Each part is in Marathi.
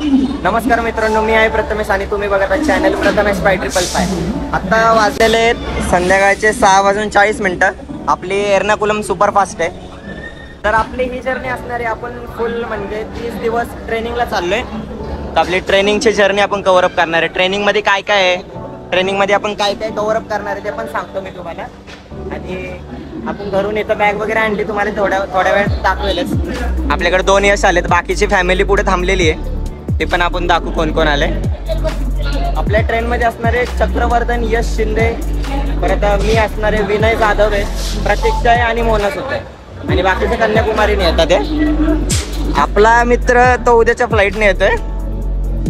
नमस्कार मित्रांनो, मी आहे प्रथमेश आणि तुम्ही बघत आहात चॅनल प्रथमेश 555. आता वाजलेले आहेत संध्याकाळचे 6:40. आपली एर्नाकुलम सुपरफास्ट आहे. तर आपली ही जर्नी असणार आहे. आपण फुल म्हणजे 30 दिवस ट्रेनिंगला चाललोय. तर आपली ट्रेनिंगची जर्नी आपण कव्हर अप करणार आहे. ट्रेनिंगमध्ये काय काय आहे, ट्रेनिंगमध्ये आपण काय काय कव्हर अप करणार आहे ते पण सांगतो मी तुम्हाला. आणि आपण घरून इथं बॅग वगैरे आणली, तुम्हाला थोड्या वेळ दाखवेलच. आपल्याकडे 2 यश आलेत, बाकीची फॅमिली पुढे थांबलेली आहे, ते पण आपण दाखवू कोण कोण आले. आपल्या ट्रेनमध्ये असणारे चक्रवर्धन, यश शिंदे, परत मी असणारे विनय जाधव आहे, प्रतीक्षा आहे आणि मोनस होते आणि बाकीचे कन्याकुमारीने येतात. ते आपला मित्र तो उद्याच्या फ्लाईटने येतोय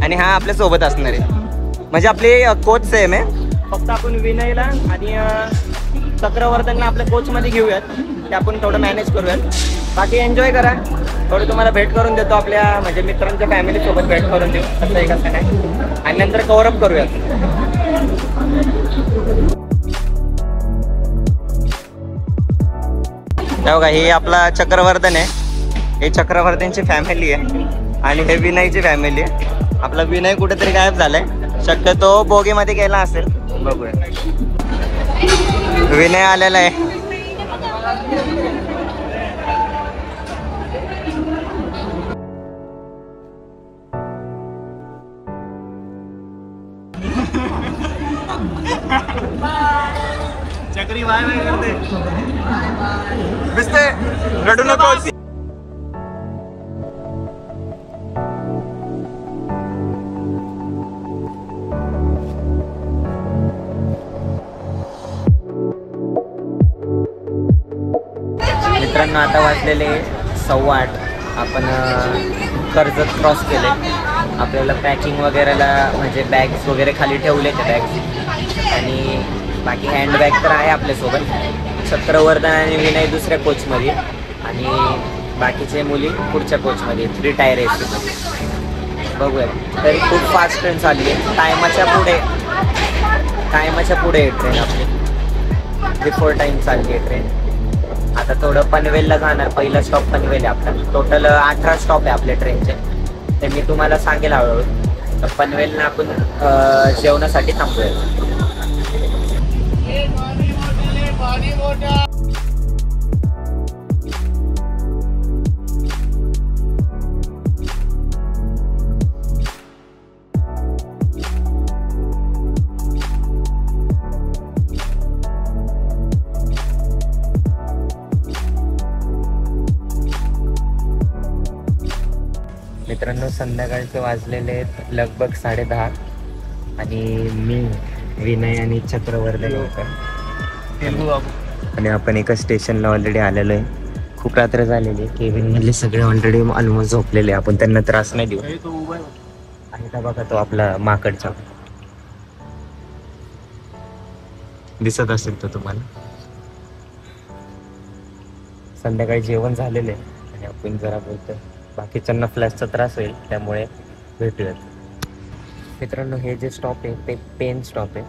आणि हा आपल्या सोबत असणार आहे. म्हणजे आपले कोच सेम आहे, फक्त आपण विनयला आणि चक्रवर्धनला आपल्या कोचमध्ये घेऊयात, ते आपण थोडं मॅनेज करूयात. बाकी एन्जॉय करा. थोडं तुम्हाला भेट करून देतो, आपल्या म्हणजे मित्रांच्या फॅमिलीसोबत भेट करून देऊ कसं आहे कसं नाही, आणि नंतर कव्हर अप करूयात. बघा, हे आपला चक्रवर्धन आहे, हे चक्रवर्धनची फॅमिली आहे आणि हे विनयची फॅमिली आहे. आपला विनय कुठेतरी गायब झालाय, शक्यतो बोगीमध्ये गेला असेल, बघूया. विनय आलेला आहे. चक्री बाय बाय करते, दिसते, रडू नको. मित्रांनो, आता वाजलेले 8:15. आपण कर्जत क्रॉस केले. आपल्याला पॅकिंग वगैरेला म्हणजे बॅग्स वगैरे खाली ठेवले ते बॅग्स, आणि बाकी हँडबॅग तर आहे आपल्यासोबत. चक्रवर्धन आणि विनय दुसऱ्या कोचमध्ये आणि बाकीचे मुली पुढच्या कोचमध्ये, 3 टायर एसीमध्ये. बघूया. तरी खूप फास्ट ट्रेन चालली आहे, टायमाच्या पुढे ट्रेन आपली, बिफोर टाईम चालली आहे ट्रेन. आता थोडं पनवेलला जाणार, पहिला स्टॉप पनवेल आहे आपला. टोटल 18 स्टॉप आहे आपल्या ट्रेनचे, ते मी तुम्हाला सांगेल हळूहळू. तर पनवेलला आपण जेवणासाठी थांबूया. मित्रांनो, संध्याकाळचे वाजलेले आहेत लगभग 10:30 आणि मी, विनय आणि चक्रवर्धन होतं आणि आपण एका स्टेशनला ऑलरेडी आलेलो आहे. खूप रात्र झालेली आहे. केबिन मधले सगळे ऑलरेडी ऑलमोस्ट झोपलेले, आपण त्यांना त्रास नाही देऊ. आणि का बघा, तो आपला माकडचा दिसत असेल तो तुम्हाला. संध्याकाळी जेवण झालेलं आहे आणि आपण जरा बोलतोय. बाकीच्यांना फ्लॅशचा त्रास होईल, त्यामुळे भेटूयात. मित्रांनो, हे जे स्टॉप आहे ते पेन स्टॉप आहे.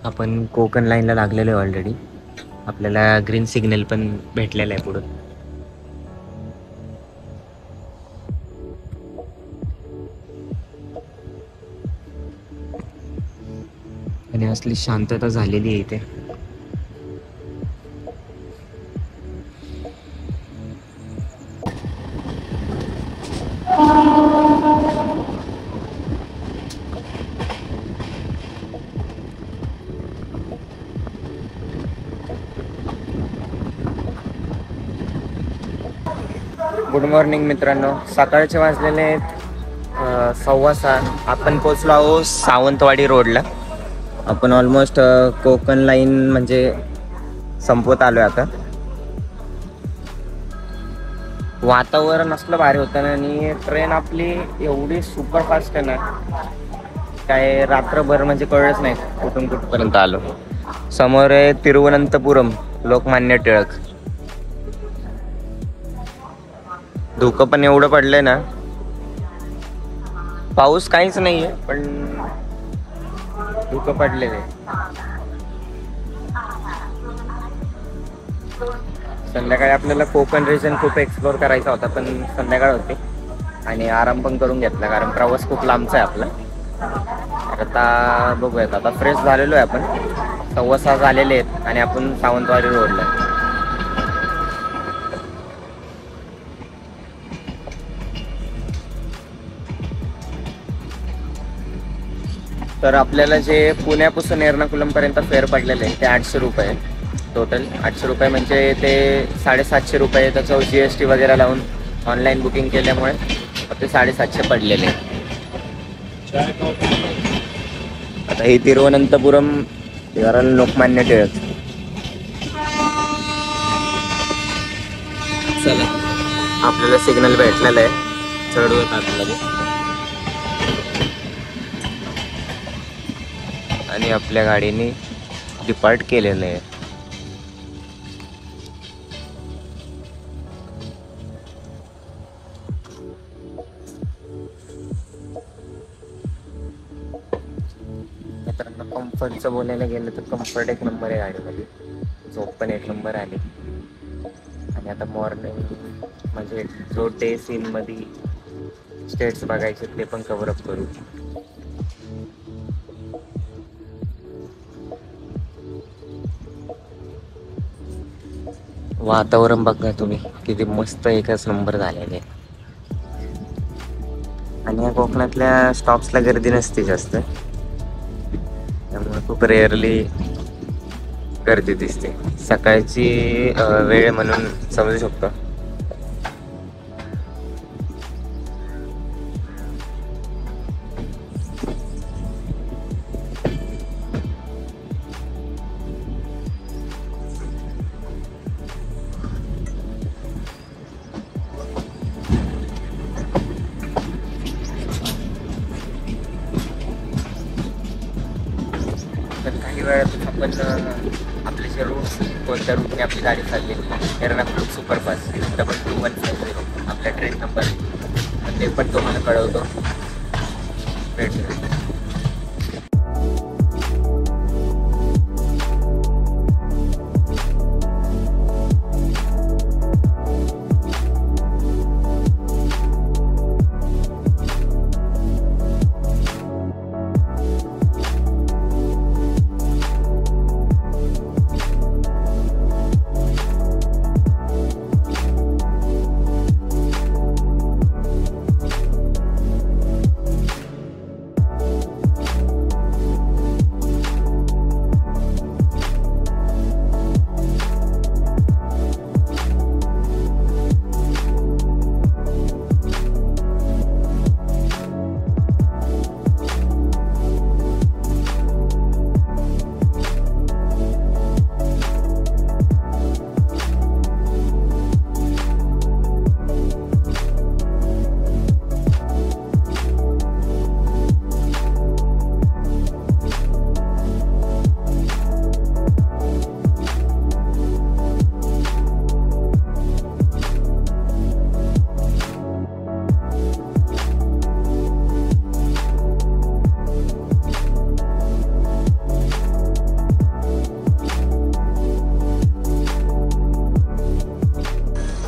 आपण कोकण लाईनला लागलेलो आहे ऑलरेडी. आपल्याला ग्रीन सिग्नल पण भेटलेला आहे पुढं. आणि असली शांतता झालेली आहे इथे. गुड मॉर्निंग मित्रांनो, सकाळचे वाजलेले आहेत 6:15. आपण पोचलो आहोत सावंतवाडी रोडला. आपण ऑलमोस्ट कोकण लाईन म्हणजे संपवत आलो आहे आता. वातावरण असलं भारी होतं ना, आणि ट्रेन आपली एवढी सुपरफास्ट आहे ना, काय रात्रभर म्हणजे कळलंच नाही कुठून कुठपर्यंत आलो. समोर आहे तिरुवनंतपुरम, लोकमान्य टिळक. धुकं पण एवढं पडलंय ना, पाऊस काहीच नाहीये पण धुकं पडलेलं आहे. संध्याकाळी आपल्याला कोकण रिजन खूप एक्सप्लोर करायचा होता, पण संध्याकाळ होती आणि आराम पण करून घेतला, कारण प्रवास खूप लांबचा आहे आपला. तर आता बघूयात, आता फ्रेश झालेलो आहे आपण, 6:15 झालेले आहेत आणि आपण सावंतवाडी रोडला. तर आपल्याला जे पुण्यापासून एर्नाकुलमपर्यंत फेअर पडलेलं आहे ते 800 रुपये टोटल. 800 रुपये म्हणजे ते 750 रुपये त्याचं GST वगैरे लावून ऑनलाईन बुकिंग केल्यामुळे ते 750 पडलेले. आता ही तिरुवनंतपुरम लोकमान्य टिळक. चला, आपल्याला सिग्नल भेटलेलं आहे, चढवत आपल्याला. आणि आपल्या गाडीने डिपार्ट केलेलं आहे. मित्रांनो, कम्फर्टचं बोलायला गेलं तर कम्फर्ट एक नंबर आहे गाडीमध्ये, झोप पण एक नंबर आली. आणि आता मॉर्निंग म्हणजे जो डे सीन मध्ये स्टेट्स बघायचे ते पण कव्हर अप करू. वातावरण बघा तुम्ही, किती मस्त एकच नंबर झालेले. आणि या कोकणातल्या स्टॉप्सला गर्दी नसते जास्त, त्यामुळे खूप रेअरली गर्दी दिसते. सकाळची वेळ म्हणून समजू शकतो. तर काही वेळात आपण आपले जे रूट्स, कोणत्या रूटने आपली गाडी चालली, एर्नाकुलम सुपरफास्ट 2250 आपल्या ट्रेन नंबर, ते पण तुम्हाला कळवतो.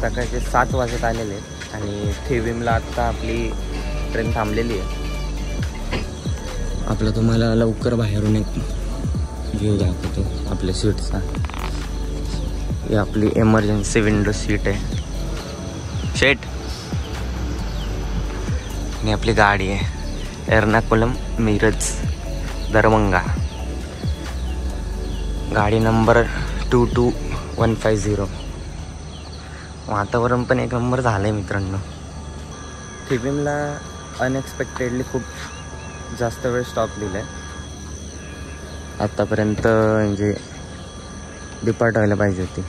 सकाळचे 7 वाजत आलेले आणि थिविमला आत्ता आपली ट्रेन थांबलेली आहे. आपलं तुम्हाला लवकर बाहेरून एक व्ह्यू दाखवतो आपल्या सीटचा. ही आपली एमर्जन्सी विंडो सीट आहे, शेट. आणि आपली गाडी आहे एर्नाकुलम मिरज दरभंगा, गाडी नंबर 22150. वातावरण पण एक नंबर झालं आहे मित्रांनो. थिविमला अनएक्सपेक्टेडली खूप जास्त वेळ स्टॉप लिहिला आहे आत्तापर्यंत, म्हणजे डिपार्ट व्हायला पाहिजे होती.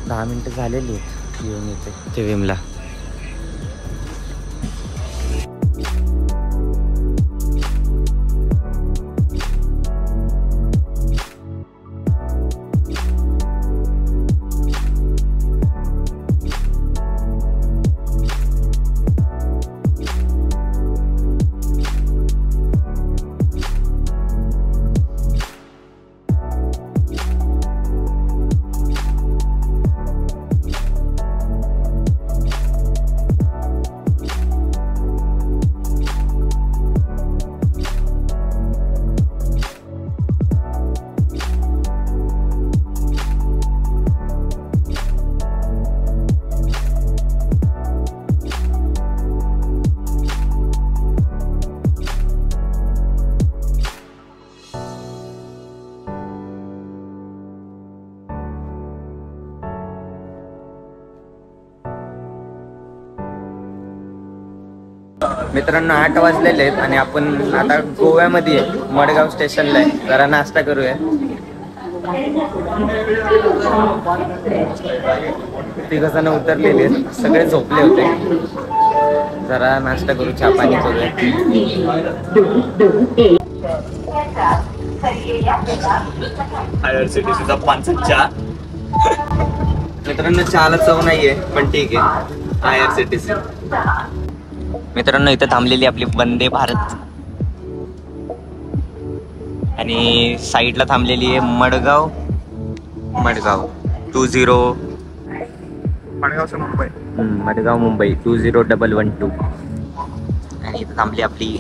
10 मिनटं झालेली आहेत येऊन येते थिविमला. मित्रांनो 8 वाजलेले आहेत आणि आपण आता गोव्यामध्ये आहे, मडगाव स्टेशनला आहे. जरा नाश्ता करूया. तिघजण उतरलेले आहेत, सगळे झोपले होते. जरा नाश्ता करू, चहा पाणी करूया. IRCTCचा 5 चहा. मित्रांनो चहाला चव नाहीये पण ठीक आहे. IRCTC मित्रांनो इथं थांबलेली आपली वंदे भारत आणि साईडला थांबलेली आहे मडगाव 20 मडगाव मुंबई 20112 आणि इथं थांबली आपली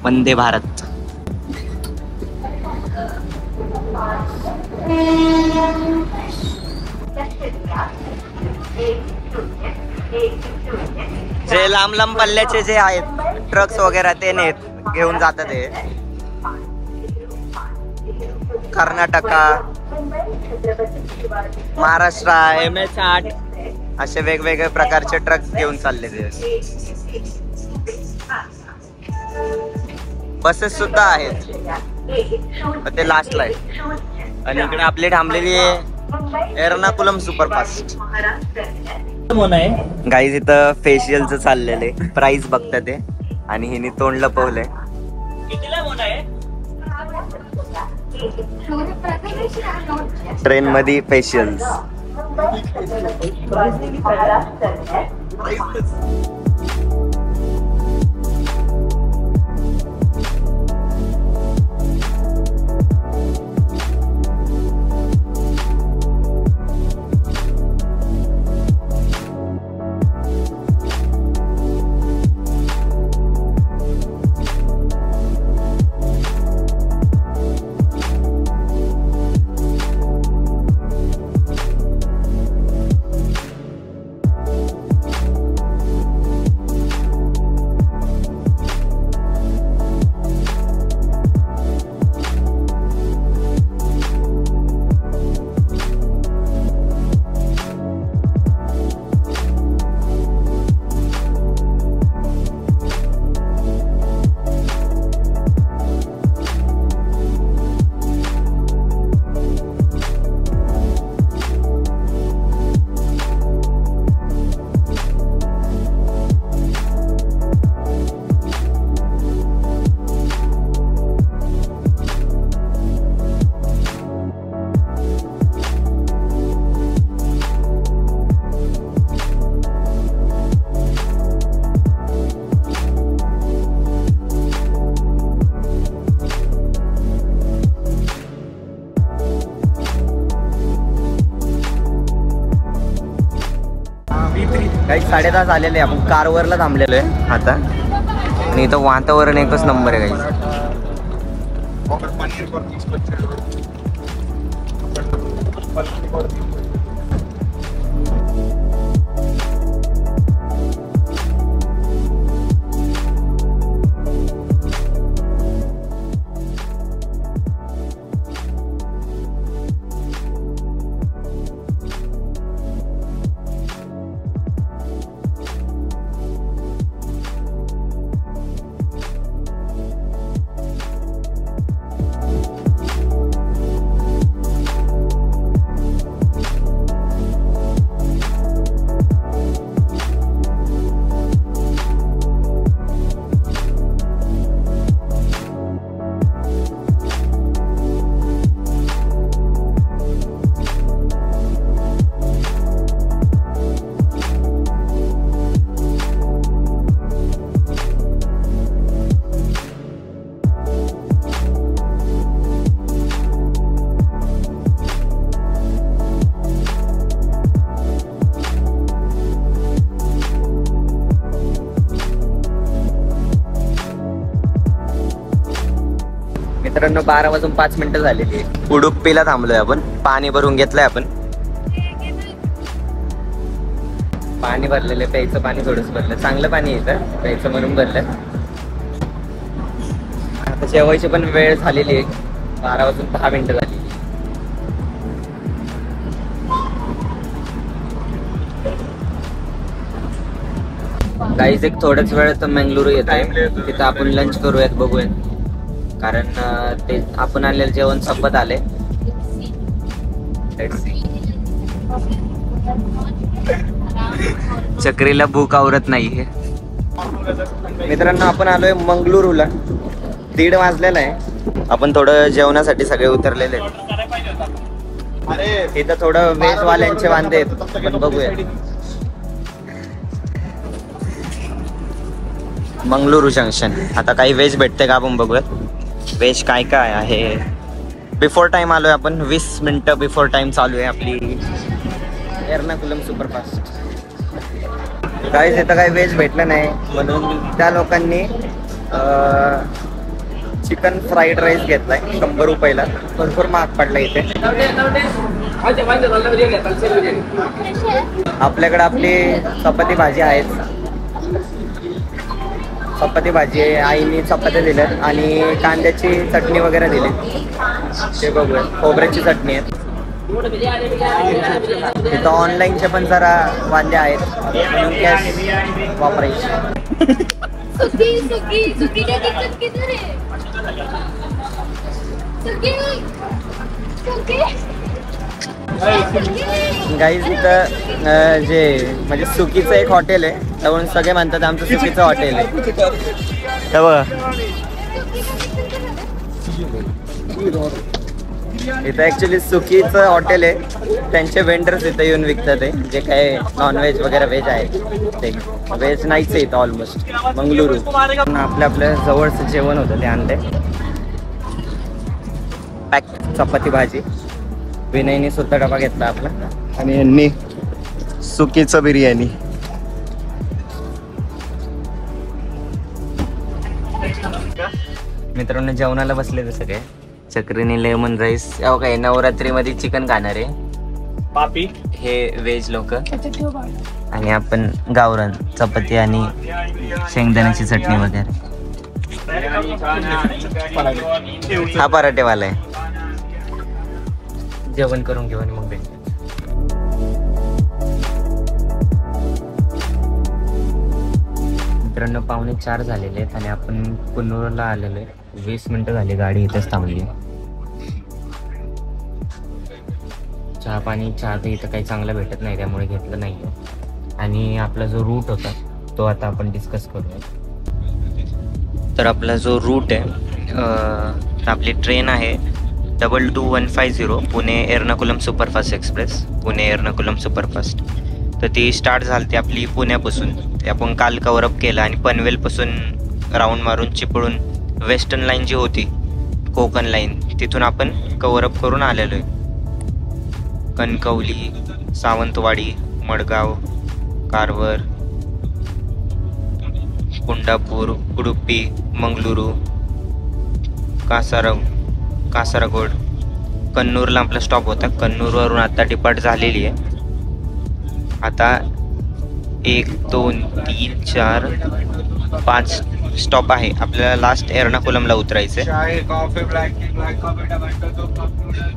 वंदे भारत. जे लांब लांब पल्ल्याचे जे आहेत ट्रक्स वगैरे ते नेत घेऊन जातात. ते कर्नाटका, महाराष्ट्र, MS8 असे वेगवेगळे प्रकारचे ट्रक्स घेऊन चालले. ते बसेस सुद्धा आहेत, ते लास्टला आहे. आणि इकडे आपली थांबलेली आहे एर्नाकुलम सुपरफास्ट. गाईज इथं फेशियलचं चाललेलं आहे, प्राइस बघतात ते. आणि हिने तोंड लपवलंय. ट्रेन मध्ये फेशियल्स. काही 10:30 झालेले. आपण कारवरला थांबलेलो आहे आता. आणि इथं वातावरण एकच नंबर आहे काही. मित्रांनो 12:05 झालेली आहे. उडुप्पीला थांबलोय आपण. पाणी भरून घेतलंय आपण. पाणी भरलेलं, प्यायचं पाणी थोडंच भरलं. चांगलं पाणी येतं प्यायचं म्हणून भरलं. आता जेवायची पण वेळ झालेली आहे. 12:10 झाली. गाईज एक थोड्याच वेळात मंगळुरू येत आहे, तिथं आपण लंच करूयात, बघूयात, कारण ते आपण आणलेलं जेवण संपत आले. चक्रीला भूक आवरत नाहीये. मित्रांनो, आपण आलोय मंगळुरूला. 1:30 वाजलेला आहे. आपण थोडं जेवणासाठी सगळे उतरलेले आहेत. इथं थोडं व्हेज वाल्यांचे वांदे आहेत, पण बघूया. मंगळुरू जंक्शन. आता काही व्हेज भेटते का आपण बघूयात. व्हेज काय काय आहे. बिफोर टाइम आलोय आपण, 20 मिनिटं बिफोर टाइम चालू आहे आपली एर्नाकुलम सुपरफास्ट. काहीच इथं काही व्हेज भेटलं नाही, म्हणून त्या लोकांनी चिकन फ्राईड राईस घेतलाय 100 रुपयाला. भरपूर महाग पडला इथे. आपल्याकडे आपली चपाती भाजी आहेच. चपाती भाजी आहे, आईने चपात्या दिल्यात आणि कांद्याची चटणी वगैरे दिली. ते बघूया. खोबऱ्याची चटणी आहे. इथं ऑनलाईनचे पण जरा वांदे आहेत, म्हणून कॅश वापरायची. गाईज इथं जे म्हणजे सुकीचं एक हॉटेल आहे, त्यामुळे सगळे म्हणतात आमचं सुकीचं हॉटेल आहे. हे बघा, इथं ऍक्च्युली सुकीचं हॉटेल आहे. त्यांचे वेंडर्स इथं येऊन विकतात ते, जे काय नॉनव्हेज वगैरे व्हेज आहे ते. व्हेज नाहीच आहे इथं ऑलमोस्ट मंगळुरू. आपल्या जवळचं जेवण होतं ते आणले. पॅक चपाती भाजी. विनयने सुद्धा डबा घेतला आपला, आणि यांनी सुकीचं बिर्याणी. मित्रांनो, जेवणाला बसले ते सगळे. चक्रीने लेमन राईस. काय नवरात्रीमध्ये चिकन खाणार आहे पापी, हे व्हेज लोक. आणि आपण गावरान चपाती आणि शेंगदाण्याची चटणी वगैरे. हा पराठेवाला आहे. जेवण करून घेऊ आणि मग भेटू. मित्रांनो, 3:45 झालेले आहेत आणि आपण कुन्नूरला आलेलो आहे. 20 मिनिटं झाली, गाडी इथंच थांबली. चहा तर इथं काही चांगलं भेटत नाही, त्यामुळे घेतलं नाही. आणि आपला जो रूट होता तो आता आपण डिस्कस करूया. तर आपला जो रूट आहे, आपली ट्रेन आहे 22150 Pune Ernakulam superfast express. Pune Ernakulam superfast. तर ती स्टार्ट झाली आपली पुण्यापासून. ते आपण काल कव्हरअप केलं आणि पनवेलपासून राऊंड मारून चिपळून वेस्टर्न लाईन जी होती, कोकण लाईन, तिथून आपण कव्हरअप करून आलेलो आहे. कणकवली, सावंतवाडी, मडगाव, कारवार, कुंडापूर, उडुपी, मंगळुरू, कासारगोड, कन्नूरला आपला स्टॉप होता. कन्नूरवरून आता डिपार्ट झालेली आहे. आता 1 2 3 4 5 स्टॉप आहे. आपल्याला लास्ट एर्नाकुलमला उतरायचं आहे.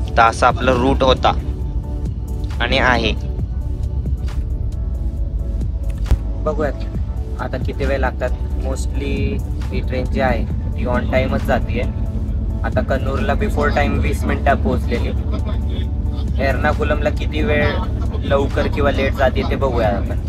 तर असा आपला रूट होता आणि आहे. बघूयात आता किती वेळ लागतात. मोस्टली ही ट्रेन जी आहे ती ऑन टाइमच जाते. आता कन्नूरला बिफोर टाइम 20 मिनिटात पोहोचलेली. एर्नाकुलमला किती वेळ लवकर किंवा लेट जाते ते बघूया आपण.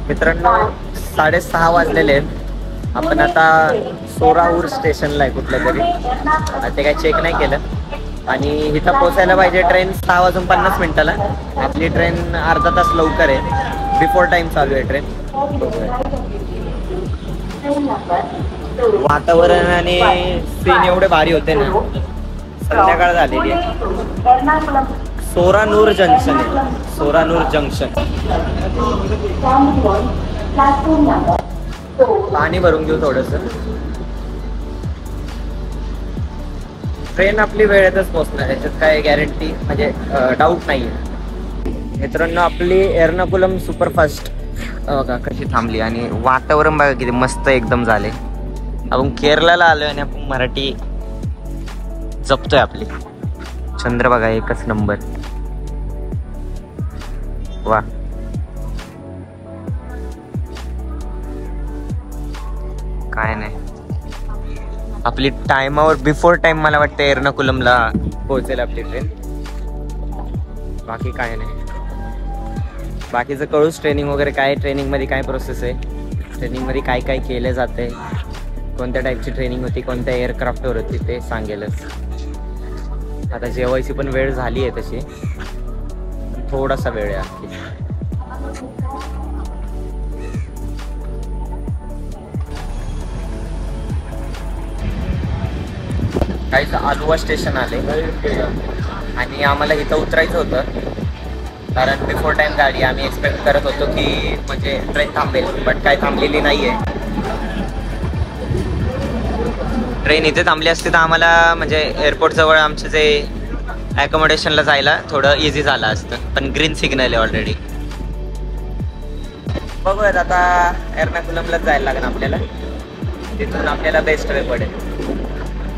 मित्रांनो 6:30 वाजलेले आहेत. आपण आता सोराऊर स्टेशनला आहे कुठल्या तरी, ते काही चेक नाही केलं. आणि इथं पोचायला पाहिजे ट्रेन 6:50 आपली ट्रेन अर्धा तास लवकर आहे, बिफोर टाइम चालू आहे ट्रेन. वातावरण आणि सीन एवढे भारी होते ना. संध्याकाळ झालेली आहे. सोरानूर जंक्शन आहे, सोरानूर जंक्शन. पाणी भरून घेऊ थोडस. ट्रेन आपली वेळेतच पोहोचणार, याच्यात काय गॅरंटी म्हणजे डाऊट नाही आहे. मित्रांनो आपली एर्नाकुलम सुपरफास्ट बघा कशी थांबली. आणि वातावरण बघा किती मस्त एकदम झाले. आपण केरळला आलोय आणि आपण मराठी जपतोय आपली. चंद्र बघा एकच नंबर. वा काय नाही, आपली टाइमावर बिफोर टाइम मला वाटतं एर्नाकुलमला पोहोचेल आपली ट्रेन. बाकी काय नाही, बाकीचं कळूच. ट्रेनिंग वगैरे काय, ट्रेनिंगमध्ये काय प्रोसेस आहे, ट्रेनिंगमध्ये काय काय केलं जातंय, कोणत्या टाईपची ट्रेनिंग होती, कोणत्या एअरक्राफ्टवर होती ते सांगेलच. आता जेवायची पण वेळ झाली आहे तशी, थोडासा वेळ आहे आणखी. काहीच आलुवा स्टेशन आले आणि आम्हाला इथं उतरायचं होतं, कारण बिफोर टाइम गाडी आम्ही एक्सपेक्ट करत होतो की म्हणजे ट्रेन थांबेल, बट काय थांबलेली नाही आहे. ट्रेन इथे थांबली असती तर आम्हाला म्हणजे एअरपोर्टजवळ आमचं जे ॲकोमोडेशनला जायला थोडं इझी झालं असतं, पण ग्रीन सिग्नल आहे ऑलरेडी. बघूयात आता एर्नाकुलमलाच जायला लागेल आपल्याला. तिथून आपल्याला बेस्ट वे पडेल.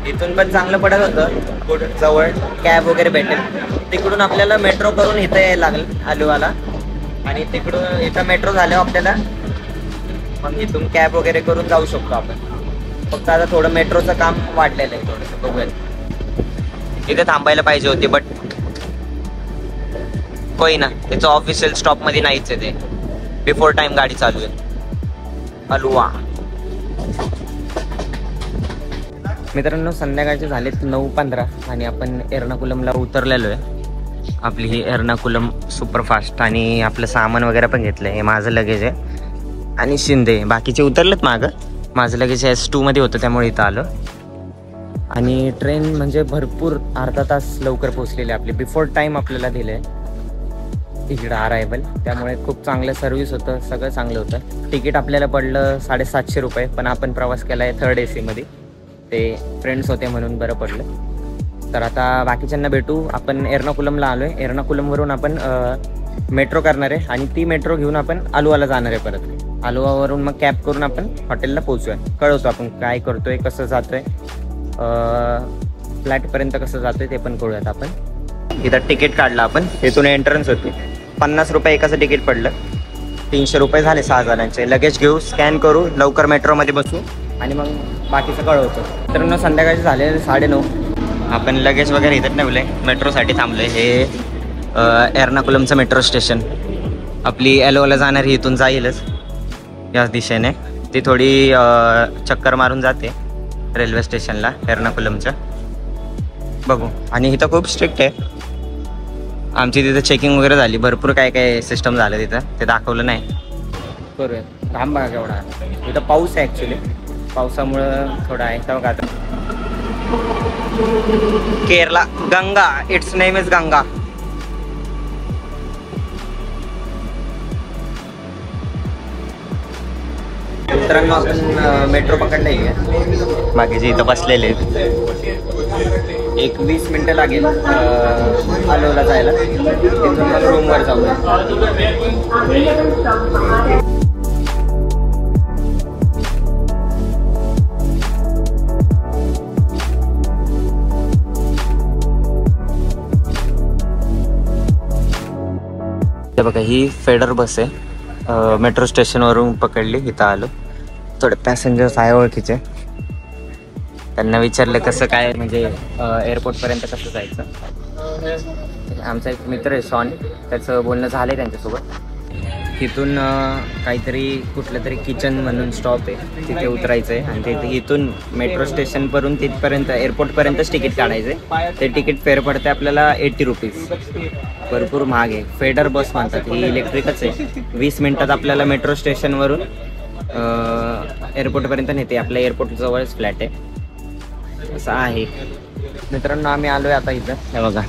इथून पण चांगलं पडत होतं, कुठं जवळ कॅब वगैरे भेटेल. तिकडून आपल्याला मेट्रो करून इथं यायला लागेल आलुवाला, आणि तिकडून इथं मेट्रो झाल्यावर आपल्याला मग इथून कॅब वगैरे करून जाऊ शकतो आपण. फक्त आता थोडं मेट्रोचं काम वाढलेलं आहे थोडंसं. बघूयात. इथे थांबायला पाहिजे होती, बट होई ना, त्याचं ऑफिशियल स्टॉपमध्ये नाहीच आहे ते. बिफोर टाइम गाडी चालू आहे अलुवा. मित्रांनो संध्याकाळचे झालेत 9:15 आणि आपण एर्नाकुलमला उतरलेलो आहे. आपली ही एर्नाकुलम सुपरफास्ट. आणि आपलं सामान वगैरे पण घेतलं. हे माझं लगेज आहे आणि शिंदे बाकीचे उतरलेत मागं. माझं लगेज S2 मध्ये होतं त्यामुळे इथं आलं. आणि ट्रेन म्हणजे भरपूर अर्धा तास लवकर पोहोचलेली आपली. बिफोर टाईम आपल्याला दिलं आहे इकडं अरायवल, त्यामुळे खूप चांगलं सर्व्हिस होतं, सगळं चांगलं होतं. तिकीट आपल्याला पडलं 750 रुपये, पण आपण प्रवास केला आहे 3rd AC मध्ये. ते फ्रेंड्स होते म्हणून बरं पडलं. तर आता बाकीच्यांना भेटू. आपण एर्नाकुलमला आलो आहे. एर्नाकुलमवरून आपण मेट्रो करणार आहे आणि ती मेट्रो घेऊन आपण आलुवाला जाणार आहे परत. आलुवावरून मग कॅब करून आपण हॉटेलला पोहोचूया. कळवतो आपण काय करतोय, कसं जातोय, फ्लॅटपर्यंत कसं जातोय ते पण कळूयात आपण. इथं तिकीट काढलं आपण. इथून एंट्रन्स होती. 50 रुपये एकाचं तिकीट पडलं. 300 रुपये झाले 6 जणांचे. लगेज घेऊ, स्कॅन करू, लवकर मेट्रोमध्ये बसू आणि मग बाकीचं कळवतो. मित्रांनो संध्याकाळचे झाले 9:30. आपण लगेज वगैरे इथं ठेवलं आहे. मेट्रोसाठी थांबलं आहे. हे एर्नाकुलमचं मेट्रो स्टेशन. आपली एलोला जाणारी इथून जाईलच याच दिशेने. ती थोडी चक्कर मारून जाते रेल्वे स्टेशनला एर्नाकुलमचं. बघू. आणि इथं खूप स्ट्रिक्ट आहे. आमची तिथं चेकिंग वगैरे झाली. भरपूर काय काय सिस्टम झालं तिथं, ते दाखवलं नाही. करूया. थांब बघा केवढा. इथं पाऊस आहे ॲक्च्युली. पावसामुळं थोडं आहे. तर बघा आता Kerala Ganga, it's name is Ganga. मित्रांनो आपण मेट्रो पकडलं आहे. मागे जे इथं बसलेले एक 20 मिनटं लागेल आलोला जायला. तिथून मग रूमवर जाऊया. बघा ही फेडर बस आहे. मेट्रो स्टेशनवरून पकडली. इथं आलो. थोडे पॅसेंजर्स आहे ओळखीचे. त्यांना विचारलं कसं काय म्हणजे एअरपोर्टपर्यंत कसं जायचं. आमचा एक मित्र आहे शॉन, त्याचं बोलणं झालं आहे त्यांच्यासोबत. तिथून काहीतरी कुठलं तरी किचन म्हणून स्टॉप आहे, तिथे उतरायचं आहे आणि तिथे इथून मेट्रो स्टेशनवरून तिथपर्यंत एअरपोर्टपर्यंतच तिकीट काढायचं आहे. ते तिकीट फेअर पडते आपल्याला 80 रुपीज. भरपूर महाग आहे. फेडर बस म्हणतात, ही इलेक्ट्रिकच आहे. 20 मिनटात आपल्याला मेट्रो स्टेशनवरून एअरपोर्टपर्यंत नेते. आपल्या एअरपोर्ट जवळच फ्लॅट आहे. असं आहे मित्रांनो. आम्ही आलोय आता इथं, हे बघा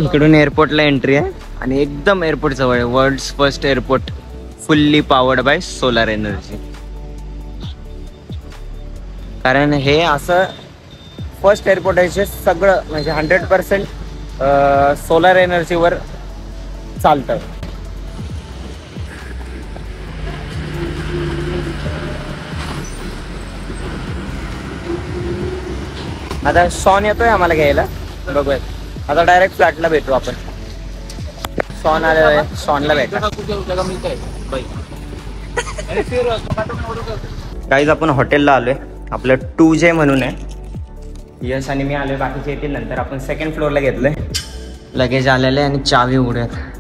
इकडून एअरपोर्टला एंट्री आहे आणि एकदम एअरपोर्ट जवळ आहे. World's first airport, fully powered by solar energy. कारण हे असं फर्स्ट एअरपोर्ट आहे जे सगळं म्हणजे 100% सोलार एनर्जीवर चालतं. आता शॉन येतोय आम्हाला घ्यायला, बघूयात. आता डायरेक्ट फ्लॅटला भेटू आपण. शॉन आलेला आहे, शॉनला भेटा. गाईज आपण हॉटेलला आलोय. आपलं 2J म्हणून आहे. यश आणि मी आलोय, बाकीचे येतील नंतर. आपण सेकंड फ्लोअरला घेतलंय. लगेज आलेले आणि चावी उघड्यात.